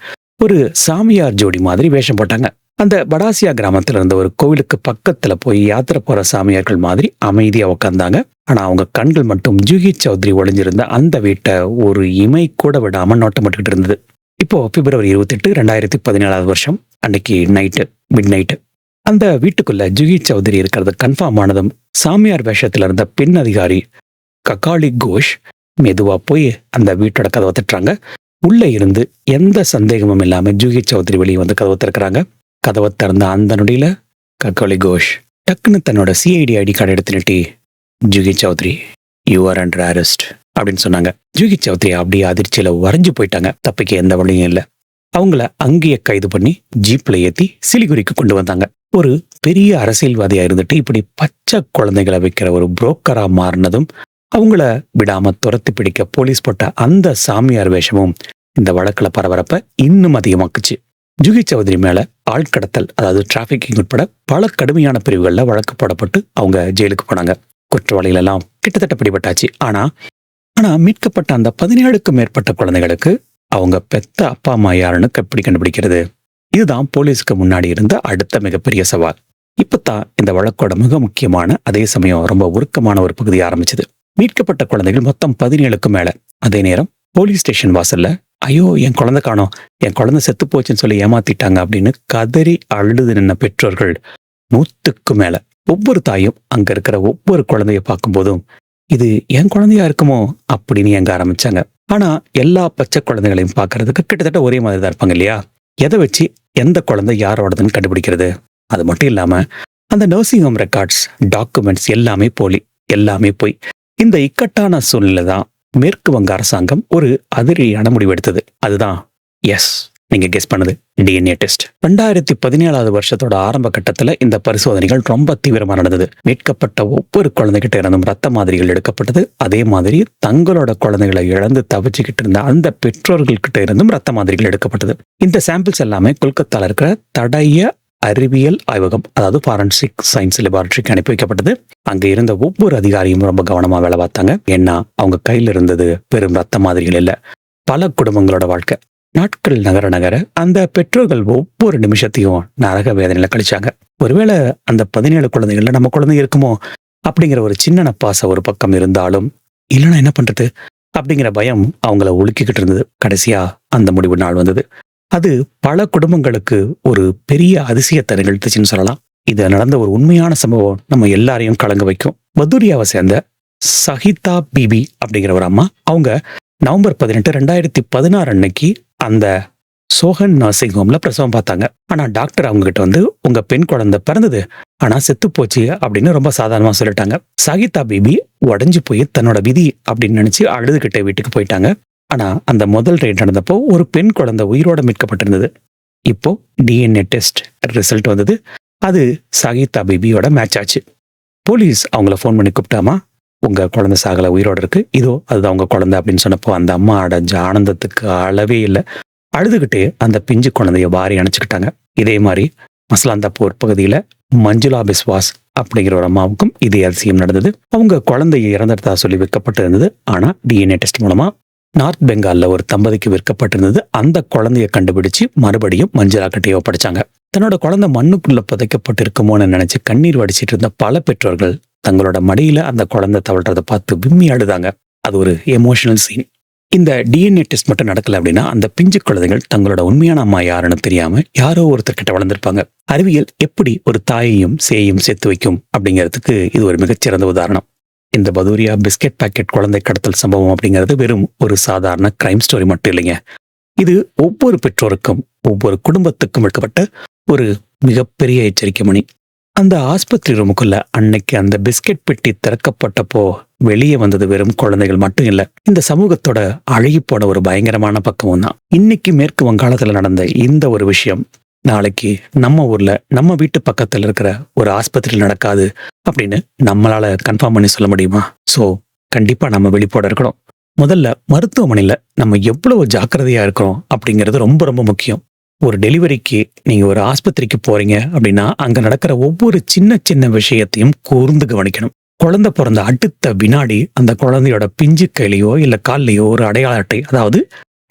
ஒரு சாமியார் ஜோடி மாதிரி வேஷம் போட்டாங்க. அந்த படாசியா கிராமத்துல இருந்த ஒரு கோவிலுக்கு பக்கத்துல போய் யாத்திரை போற சாமியார்கள் மாதிரி அமைதியா உட்கார்ந்தாங்க. ஆனா அவங்க கண்கள் மட்டும் ஜூஹி சௌத்ரி ஒளிஞ்சிருந்த அந்த வீட்டை ஒரு இமை கூட விடாம நோட்டமிட்டுக்கிட்டு இருந்தது. இப்போ பிப்ரவரி 28, 2017 அன்னைக்கு நைட்டு, மிட் நைட்டு, அந்த வீட்டுக்குள்ள ஜூஹி சௌத்ரி இருக்கிறது கன்ஃபார்ம் ஆனதும் சாமியார் வேஷத்துல இருந்த பெண் அதிகாரி ககாலி கோஷ் மெதுவா போய் அந்த வீட்டோட கதவை தட்டுறாங்க. உள்ள இருந்து எந்த சந்தேகமும் இல்லாம ஜூஹி சௌத்ரி வெளியே வந்து கதவை திறக்கிறாங்க. கதவை திறந்த அந்த நொடியில ககாலி கோஷ் டக்குன்னு தன்னோட சிஐடி ஐடி கார்டு எடுத்து நீட்டி, Juhi Chaudhary, you are under arrest அப்படின்னு சொன்னாங்க. ஜூஹி சௌத்ரி அப்படியே அதிர்ச்சியில வரைஞ்சு போயிட்டாங்க. தப்பிக்க எந்த வழியும் இல்லை. அவங்கள அங்கேயே கைது பண்ணி ஜீப்ல ஏத்தி சிலிகுரிக்கு கொண்டு வந்தாங்க. ஒரு பெரிய அரசியல்வாதியா இருந்துட்டு இப்படி பச்சை குழந்தைகளை வைக்கிற ஒரு புரோக்கரா மாறினதும், அவங்கள விடாம துரத்தி பிடிக்க போலீஸ் போட்ட அந்த சாமியார் வேஷமும் இந்த வழக்குல பரபரப்ப இன்னும் அதிகமாக்குச்சு. ஜூஹி சௌத்ரி மேல ஆழ்கடத்தல், அதாவது டிராபிகிங் உட்பட பல கடுமையான பிரிவுகள்ல வழக்கு போடப்பட்டு அவங்க ஜெயிலுக்கு போனாங்க. குற்றவாளிகள் எல்லாம் கிட்டத்தட்ட பிடிபட்டாச்சு. ஆனா மீட்கப்பட்ட அந்த 17க்கும் மேற்பட்ட குழந்தைகளுக்கு அவங்க பெத்த அப்பா அம்மா யாருன்னு எப்படி கண்டுபிடிக்கிறது? இதுதான் போலீஸ்க்கு முன்னாடி இருந்த அடுத்த மிகப்பெரிய சவால். இப்பதான் இந்த வழக்கோட மிக முக்கியமான, அதே சமயம் ரொம்ப உருக்கமான ஒரு பகுதி ஆரம்பிச்சது. மீட்கப்பட்ட குழந்தைகள் மொத்தம் 17க்கும் மேல. அதே நேரம் போலீஸ் ஸ்டேஷன் வாசல்ல, ஐயோ என் குழந்தை காணோம், என் குழந்தை செத்து போச்சுன்னு சொல்லி ஏமாத்திட்டாங்க அப்படின்னு கதறி அழுது நின்ன பெற்றோர்கள் 100க்கும் மேல. ஒவ்வொரு தாயும் அங்க இருக்கிற ஒவ்வொரு குழந்தைய பார்க்கும் போதும் இது என் குழந்தையா இருக்குமோ அப்படின்னு எங்க ஆரம்பிச்சாங்க. ஆனா எல்லா பச்சை குழந்தைகளையும் பார்க்கறதுக்கு கிட்டத்தட்ட ஒரே மாதிரி தான் இருப்பாங்க இல்லையா? எதை வச்சு எந்த குழந்தை யாரோடதுன்னு கண்டுபிடிக்கிறது? அது மட்டும் இல்லாம அந்த நர்சிங் ஹோம் ரெக்கார்ட்ஸ், டாக்குமெண்ட்ஸ் எல்லாமே போலி, எல்லாமே போய். இந்த இக்கட்டான சூழ்நிலை தான் மேற்கு வங்க அரசாங்கம் ஒரு அதிரடியான முடிவு எடுத்தது. அதுதான், எஸ், நீங்க கெஸ் பண்ணது, டிஎன்ஏ டெஸ்ட். 2017 ஆரம்ப கட்டத்துல இந்த பரிசோதனைகள் ரொம்ப தீவிரமா நடந்தது. மீட்கப்பட்ட ஒவ்வொரு குழந்தைகிட்ட இருந்தும் ரத்த மாதிரிகள் எடுக்கப்பட்டது. அதே மாதிரி தங்களோட குழந்தைகளை இழந்து தவிச்சுக்கிட்டு இருந்த அந்த பெற்றோர்கள் கிட்ட இருந்தும் ரத்த மாதிரிகள் எடுக்கப்பட்டது. இந்த சாம்பிள்ஸ் எல்லாமே கொல்கத்தால இருக்கிற தடய அறிவியல் ஆய்வகம், அதாவது ஃபாரன்சிக் சயின்ஸ் லேபார்டரிக்கு அனுப்பி வைக்கப்பட்டது. அங்க இருந்த ஒவ்வொரு அதிகாரியும் ரொம்ப கவனமா வேலை பார்த்தாங்க. ஏன்னா அவங்க கையில இருந்தது வெறும் ரத்த மாதிரிகள் இல்ல, பல குடும்பங்களோட வாழ்க்கை. நாட்கள் நகர நகர அந்த பெற்றோர்கள் ஒவ்வொரு நிமிஷத்தையும் நரக வேதனையில கழிச்சாங்க. ஒருவேளை அந்த 17 குழந்தைகள்ல நம்ம குழந்தை இருக்குமோ அப்படிங்கிற ஒரு சின்ன நப்பாசை ஒரு பக்கம் இருந்தாலும், இல்லைன்னா என்ன பண்றது அப்படிங்கிற பயம் அவங்கள ஒழுக்கிக்கிட்டு இருந்தது. கடைசியா அந்த முடிவு நாள் வந்தது. அது பல குடும்பங்களுக்கு ஒரு பெரிய அதிசயத்தை நிகழ்த்துச்சுன்னு சொல்லலாம். இது நடந்த ஒரு உண்மையான சம்பவம் நம்ம எல்லாரையும் கலங்க வைக்கும். பதுரியாவை சேர்ந்த சஹிதா பிபி அப்படிங்கிற ஒரு அம்மா, அவங்க நவம்பர் 18, 2016 அன்னைக்கு அந்த சோஹன் நர்சிங் ஹோம்ல பிரசவம் பார்த்தாங்க. ஆனா டாக்டர் அவங்க கிட்ட வந்து, உங்க பெண் குழந்தை பிறந்தது, ஆனா செத்து போச்சு அப்படின்னு ரொம்ப சாதாரணமா சொல்லிட்டாங்க. சஹிதா பிபி உடஞ்சு போய் தன்னோட விதி அப்படின்னு நினைச்சு அழுதுகிட்ட வீட்டுக்கு போயிட்டாங்க. ஆனா அந்த முதல் ரைட் நடந்தப்போ ஒரு பெண் குழந்தை உயிரோட மீட்கப்பட்டிருந்தது. இப்போ டிஎன்ஏ டெஸ்ட் ரிசல்ட் வந்தது. அது சஹிதா பிபியோட மேட்ச் ஆச்சு. போலீஸ் அவங்கள ஃபோன் பண்ணி கூப்பிட்டாமா, உங்க குழந்தை சாகல, உயிரோட இருக்கு, இதோ அதுதான் உங்க குழந்தை அப்படின்னு சொன்னப்போ அந்த அம்மா அடைஞ்ச ஆனந்தத்துக்கு அளவே இல்லை. அழுதுகிட்டே அந்த பிஞ்சு குழந்தைய வாரி அணைச்சுக்கிட்டாங்க. இதே மாதிரி மஸ்லாந்தாப்பூர் பகுதியில மஞ்சுளா பிஸ்வாஸ் அப்படிங்கிற ஒரு அம்மாவுக்கும் இதே அதிசயம் நடந்தது. அவங்க குழந்தையை இறந்துட்டதா சொல்லி விற்கப்பட்டு இருந்தது. ஆனா டிஎன்ஏ டெஸ்ட் மூலமா நார்த் பெங்கால்ல ஒரு தம்பதிக்கு விற்கப்பட்டிருந்தது. அந்த குழந்தைய கண்டுபிடிச்சு மறுபடியும் மஞ்சுளா கிட்டே ஒப்படைச்சாங்க. தன்னோட குழந்தை மண்ணுக்குள்ள புதைக்கப்பட்டு இருக்குமோன்னு நினைச்சு கண்ணீர் வடிச்சிட்டு இருந்த பல பெற்றோர்கள் தங்களோட மடியில அந்த குழந்தை தவழ்றதை பார்த்து விம்மி அழுதாங்க. அது ஒரு எமோஷனல் சீன். இந்த டிஎன்ஏ டெஸ்ட் மட்டும் நடக்கல அப்படின்னா அந்த பிஞ்சு குழந்தைகள் தங்களோட உண்மையான அம்மா யாருன்னு தெரியாம யாரோ ஒருத்தர்கிட்ட வளர்ந்துருப்பாங்க. அறிவியல் எப்படி ஒரு தாயையும் சேயையும் சேர்த்து வைக்கும் அப்படிங்கிறதுக்கு இது ஒரு மிகச்சிறந்த உதாரணம். இந்த பதூரியா பிஸ்கெட் பாக்கெட் குழந்தை கடத்தல் சம்பவம் அப்படிங்கிறது வெறும் ஒரு சாதாரண கிரைம் ஸ்டோரி மட்டும் இல்லைங்க. இது ஒவ்வொரு பெற்றோருக்கும் ஒவ்வொரு குடும்பத்துக்கும் எடுக்கப்பட்ட ஒரு மிகப்பெரிய எச்சரிக்கை மணி. அந்த ஆஸ்பத்திரி ரூமுக்குள்ள அன்னைக்கு அந்த பிஸ்கெட் பெட்டி திறக்கப்பட்டப்போ வெளியே வந்தது வெறும் குழந்தைகள் மட்டும் இல்ல, இந்த சமூகத்தோட அழகி போன ஒரு பயங்கரமான பக்கமும் தான். இன்னைக்கு மேற்கு வங்காளத்துல நடந்த இந்த ஒரு விஷயம் நாளைக்கு நம்ம ஊர்ல நம்ம வீட்டு பக்கத்துல இருக்கிற ஒரு ஆஸ்பத்திரியில் நடக்காது அப்படின்னு நம்மளால கன்ஃபார்ம் பண்ணி சொல்ல முடியுமா? சோ கண்டிப்பா நம்ம விழிப்போட இருக்கணும். முதல்ல மருத்துவமனையில நம்ம எவ்வளவு ஜாக்கிரதையா இருக்கிறோம் அப்படிங்கிறது ரொம்ப ரொம்ப முக்கியம். ஒரு டெலிவரிக்கு நீங்க ஒரு ஆஸ்பத்திரிக்கு போறீங்க அப்படின்னா அங்க நடக்கிற ஒவ்வொரு சின்ன சின்ன விஷயத்தையும் கூர்ந்து கவனிக்கணும். குழந்தை பிறந்த அடுத்த வினாடி அந்த குழந்தையோட பிஞ்சு கையிலையோ இல்ல கால்லையோ ஒரு அடையாள அட்டை, அதாவது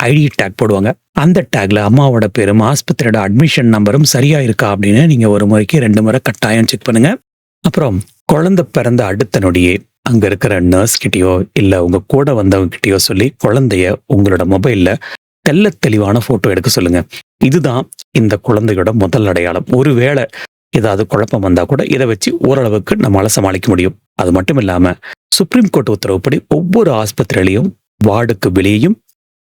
ஐடி டேக் போடுவாங்க. அந்த டேக்ல அம்மாவோட பேரும் ஆஸ்பத்திரியோட அட்மிஷன் நம்பரும் சரியா இருக்கா அப்படின்னு நீங்க ஒரு முறைக்கு 2 முறை கட்டாயம் செக் பண்ணுங்க. அப்புறம் குழந்தை பிறந்த அடுத்த நொடியே அங்க இருக்கிற நர்ஸ் கிட்டயோ இல்ல உங்க கூட வந்தவங்க கிட்டயோ சொல்லி குழந்தைய உங்களோட மொபைல்ல தெள்ள தெளிவான போட்டோ எடுக்க சொல்லுங்க. இதுதான் இந்த குழந்தையோட முதல் அடையாளம். ஒருவேளை ஏதாவது குழப்பம் வந்தா கூட இதை வச்சு ஓரளவுக்கு நம்மளால சமாளிக்க முடியும். அது மட்டும் இல்லாம சுப்ரீம் கோர்ட் உத்தரவுப்படி ஒவ்வொரு ஆஸ்பத்திரியிலையும் வார்டுக்கு வெளியேயும்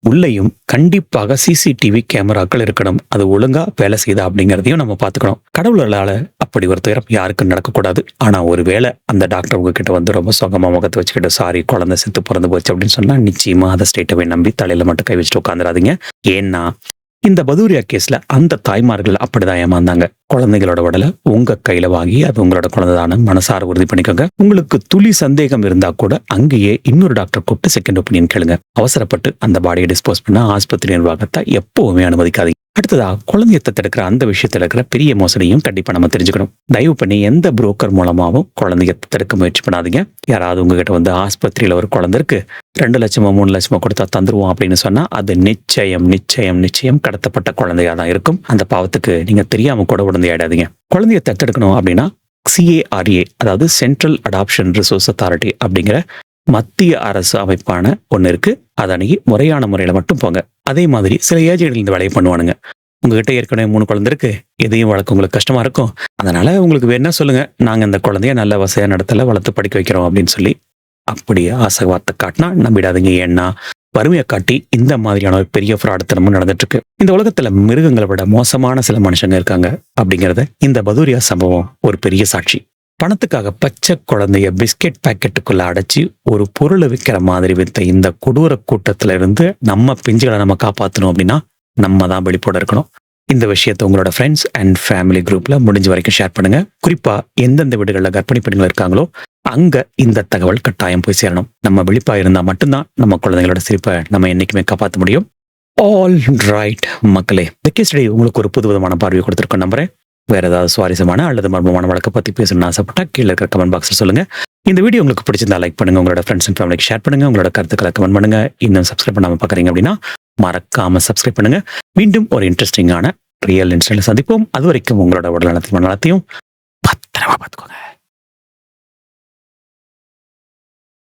உள்ளேயும் கண்டிப்பாக சிசிடிவி கேமராக்கள் இருக்கணும். அது ஒழுங்கா வேலை செய்தா அப்படிங்கிறதையும் நம்ம பார்த்துக்கணும். கடவுளால அப்படி ஒரு துயரம் யாருக்கும் நடக்கக்கூடாது. ஆனா ஒருவேளை அந்த டாக்டர் உங்ககிட்ட வந்து ரொம்ப சோகமா முகத்தை வச்சுக்கிட்டு சாரி குழந்தை செத்து பிறந்து போச்சு அப்படின்னு சொன்னா நிச்சயமா அதை ஸ்டேட்டவே நம்பி தலையில மட்டும் கை வச்சுட்டு உட்காந்துடாதீங்க. ஏன்னா இந்த பதூரியா கேஸ்ல அந்த தாய்மார்கள் அப்படிதான் ஏமாந்தாங்க. குழந்தைகளோட உடலை உங்க கையில வாங்கி அது உங்களோட குழந்தைதான மனசார உறுதி பண்ணிக்கோங்க. உங்களுக்கு துளி சந்தேகம் இருந்தா கூட அங்கேயே இன்னொரு டாக்டர் கூப்பிட்டு செகண்ட் ஒப்பீனியன் கேளுங்க. அவசரப்பட்டு அந்த பாடியை டிஸ்போஸ் பண்ண ஆஸ்பத்திரி நிர்வாகத்தை எப்பவுமே அனுமதிக்காதீங்க. அடுத்ததா குழந்தைய தத்தெடுக்கிற அந்த விஷயத்துல இருக்கிற பெரிய மோசடியும் கண்டிப்பா நம்ம தெரிஞ்சுக்கணும். தயவு பண்ணி எந்த புரோக்கர் மூலமாவும் குழந்தைய தத்தெடுக்க முயற்சி பண்ணாதீங்க. யாராவது உங்ககிட்ட வந்து ஆஸ்பத்திரியில ஒரு குழந்தை இருக்கு 2 லட்சமோ 3 லட்சமோ கொடுத்தா தந்துருவோம் அப்படின்னு சொன்னா அது நிச்சயம் நிச்சயம் நிச்சயம் கடத்தப்பட்ட குழந்தையா தான் இருக்கும். அந்த பாவத்துக்கு நீங்க தெரியாம கூட உடந்தையாடாதீங்க. குழந்தைய தத்தெடுக்கணும் அப்படின்னா CARA, அதாவது சென்ட்ரல் அடாப்ஷன் ரிசோர்ஸ் அத்தாரிட்டி அப்படிங்கிற மத்திய அரசு அமைப்பான ஒண்ணு இருக்கு. அதை அணுகி முறையான முறையில மட்டும் போங்க. அதே மாதிரி சில ஏஜென்ட்கள் இந்த வேலையை பண்ணுவானுங்க. உங்ககிட்ட ஏற்கனவே 3 குழந்தை இருக்கு, எதையும் வளர்க்க உங்களுக்கு கஷ்டமா இருக்கும், அதனால உங்களுக்கு வேணா சொல்லுங்க, நாங்க இந்த குழந்தைய நல்ல வசதியான இடத்துல வளர்த்து படிக்க வைக்கிறோம் அப்படின்னு சொல்லி அப்படியே ஆசை வார்த்தை காட்டினா நம்பிடாதீங்க. ஏன்னா வறுமையை காட்டி இந்த மாதிரியான ஒரு பெரிய ஃப்ராடுத்தனமும் நடந்துட்டு இருக்கு. இந்த உலகத்துல மிருகங்களை விட மோசமான சில மனுஷங்க இருக்காங்க அப்படிங்கறத இந்த பதூரியா சம்பவம் ஒரு பெரிய சாட்சி. பணத்துக்காக பச்சை குழந்தைய பிஸ்கெட் பாக்கெட்டுக்குள்ள அடைச்சி ஒரு பொருளை விற்கிற மாதிரி வித்த இந்த கொடூர கூட்டத்துல இருந்து நம்ம பிஞ்சுகளை நம்ம காப்பாற்றணும் அப்படின்னா நம்ம தான் வெளிப்பட இருக்கணும். இந்த விஷயத்தை உங்களோட ஃப்ரெண்ட்ஸ் அண்ட் ஃபேமிலி குரூப்ல முடிஞ்ச வரைக்கும் ஷேர் பண்ணுங்க. குறிப்பா எந்தெந்த வீடுகளில் கர்ப்பிணி பெண்கள் இருக்காங்களோ அங்க இந்த தகவல் கட்டாயம் போய் சேரணும். நம்ம விழிப்பா இருந்தா மட்டும்தான் நம்ம குழந்தைங்களோட சிரிப்பை நம்ம என்னைக்குமே காப்பாற்ற முடியும். ஆல் ரைட் மக்களே, இந்த கேஸ் ஸ்டடி உங்களுக்கு ஒரு புதுவிதமான பார்வையை கொடுத்துருக்கோம் நம்புறேன். வேற ஏதாவது சுவாரஸ்யமான அல்லது மர்மமான வழக்கை பத்தி பேசணும்னு ஆசைப்பட்டா கீழே இருக்கிற கமெண்ட் பாக்ஸ்ல சொல்லுங்க. இந்த வீடியோ உங்களுக்கு பிடிச்சிருந்தா லைக் பண்ணுங்க, உங்களோட ஃப்ரெண்ட்ஸ் அண்ட் ஃபேமிலிக்கு ஷேர் பண்ணுங்க, உங்களோட கருத்துக்களை கமெண்ட் பண்ணுங்க. இன்னும் சப்ஸ்கிரைப் பண்ணாம பாக்குறீங்க அப்படின்னா மறக்காம சப்ஸ்கிரைப் பண்ணுங்க. மீண்டும் ஒரு இன்ட்ரெஸ்டிங்கான ரியல் இன்சிடென்ட்ல சந்திப்போம். அது வரைக்கும் உங்களோட உடல் நலத்தையும் பத்திரமா பார்த்துக்கோங்க.